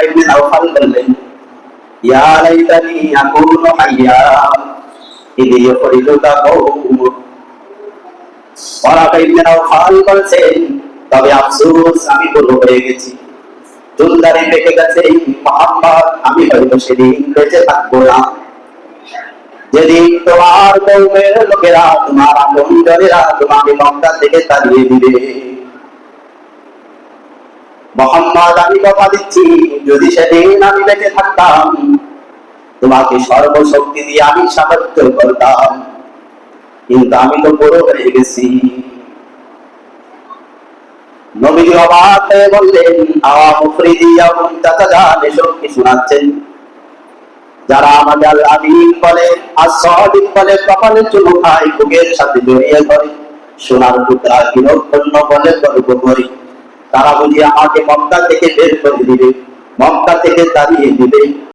ইবনে Nawfal বললেন, ইয়া লাইতানি আকুনু হাইয়া Eid ইউখরিজুকা কওমুক। Waraqah ইবনে Nawfal বলছেন, তবে আফসোস, আমি বুড়ো হয়ে গেছি, চুলদারি পেকে গেছে মুহাম্মদ, আমি হয়তো সেদিন বেঁচে থাকবো না, যেদিন তোমার কওমের লোকেরা, তোমার আপনজনেরা তোমাকে মক্কা থেকে তাড়িয়ে দিবে। মুহাম্মদ, আমি কথা দিচ্ছি, যদি সেদিন আমি বেঁচে থাকতাম, তোমাকে সর্বশক্তি দিয়ে আমি সাহায্য করতাম, কিন্তু আমি তো বুড়ো হয়ে গেছি। নবীজি অবাক হয়ে বললেন, আওয়া মুফরিদিয়া মুনতাজান, এসব কি শোনাচ্ছেন? যারা আমাকে আল আমিন বলে, as-সাদিক বলে, কপালে চুমু খায়, বুকের সাথে জড়িয়ে ধরে, সোনার টুকরা কিরকন্য বলে গর্ব করি, তারা বুঝি আমাকে মক্কা থেকে বের করে দিবে, মক্কা থেকে তাড়িয়ে দিবে?